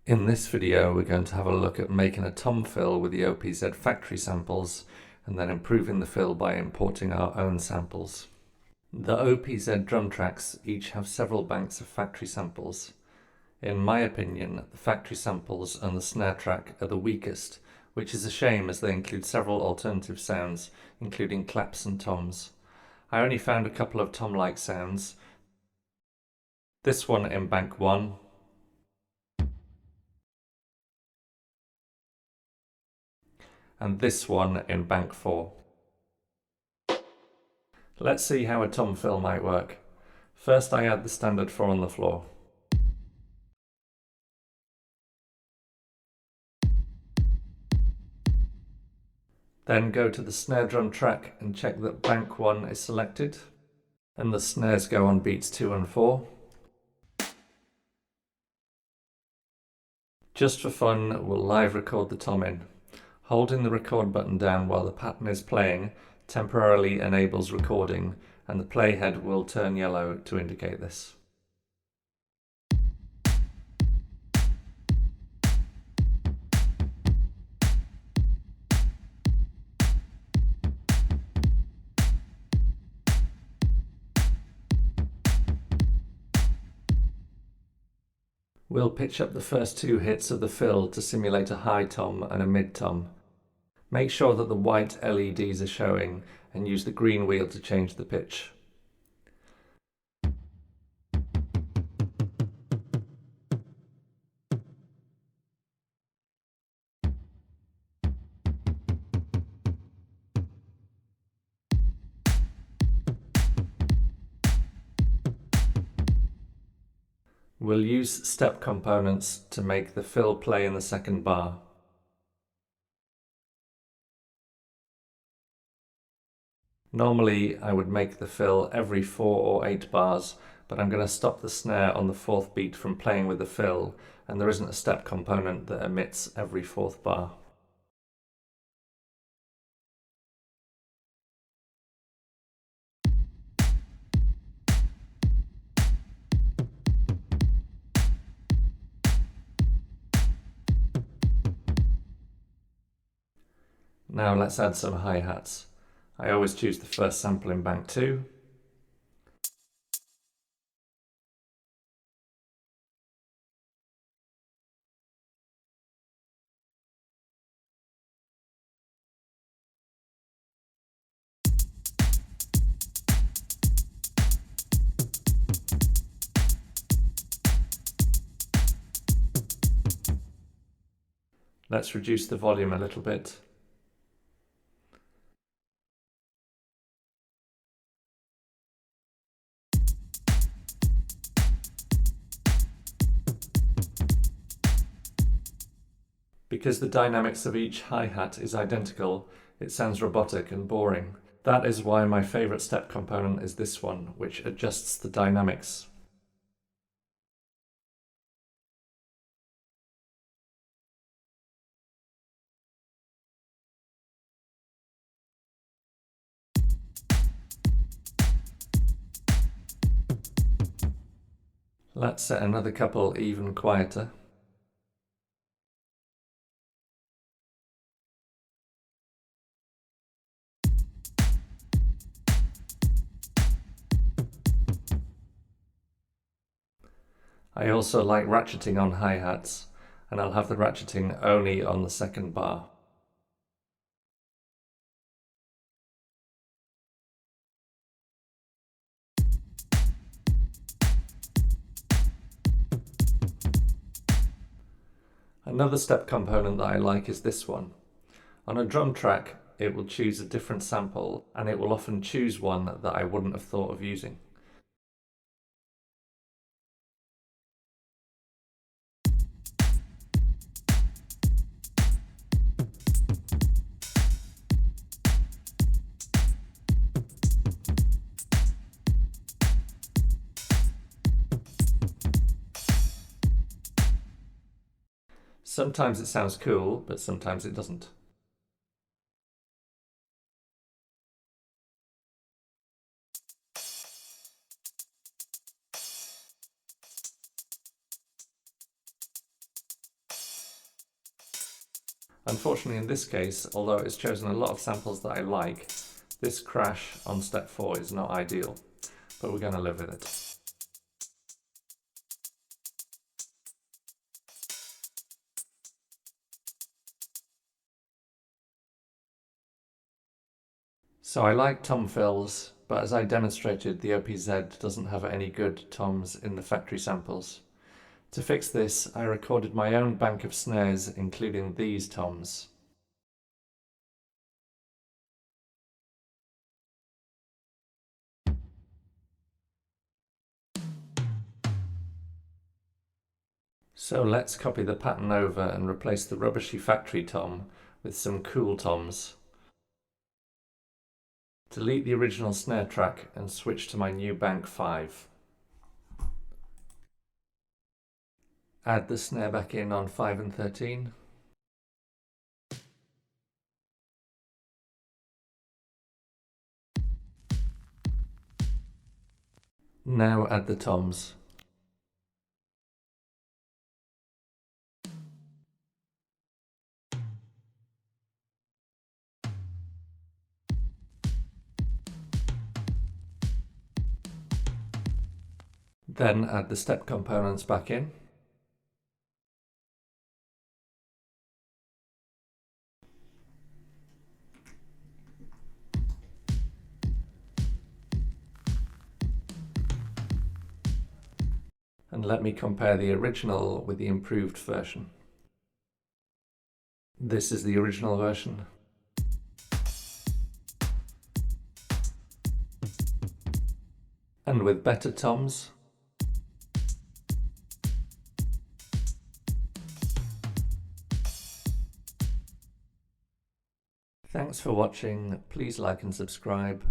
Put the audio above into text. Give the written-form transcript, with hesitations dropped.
In this video, we're going to have a look at making a tom fill with the OPZ factory samples and then improving the fill by importing our own samples. The OPZ drum tracks each have several banks of factory samples. In my opinion, the factory samples and the snare track are the weakest, which is a shame as they include several alternative sounds, including claps and toms. I only found a couple of tom-like sounds. This one in bank 1, and this one in bank 4. Let's see how a tom fill might work. First I add the standard 4 on the floor. Then go to the snare drum track and check that bank 1 is selected and the snares go on beats 2 and 4. Just for fun, we'll live record the tom in. Holding the record button down while the pattern is playing temporarily enables recording, and the playhead will turn yellow to indicate this. We'll pitch up the first 2 hits of the fill to simulate a high tom and a mid tom. Make sure that the white LEDs are showing and use the green wheel to change the pitch. We'll use step components to make the fill play in the second bar. Normally I would make the fill every 4 or 8 bars, but I'm going to stop the snare on the 4th beat from playing with the fill, and there isn't a step component that emits every 4th bar. Now let's add some hi-hats. I always choose the first sample in bank 2. Let's reduce the volume a little bit. Because the dynamics of each hi-hat is identical, it sounds robotic and boring. That is why my favourite step component is this one, which adjusts the dynamics. Let's set another couple even quieter. I also like ratcheting on hi-hats, and I'll have the ratcheting only on the second bar. Another step component that I like is this one. On a drum track, it will choose a different sample, and it will often choose one that I wouldn't have thought of using. Sometimes it sounds cool, but sometimes it doesn't. Unfortunately in this case, although it's chosen a lot of samples that I like, this crash on step 4 is not ideal, but we're going to live with it. So I like tom fills, but as I demonstrated, the OPZ doesn't have any good toms in the factory samples. To fix this, I recorded my own bank of snares, including these toms. So let's copy the pattern over and replace the rubbishy factory tom with some cool toms. Delete the original snare track and switch to my new bank 5. Add the snare back in on 5 and 13. Now add the toms. Then add the step components back in. And let me compare the original with the improved version. This is the original version. And with better toms. Thanks for watching. Please like and subscribe.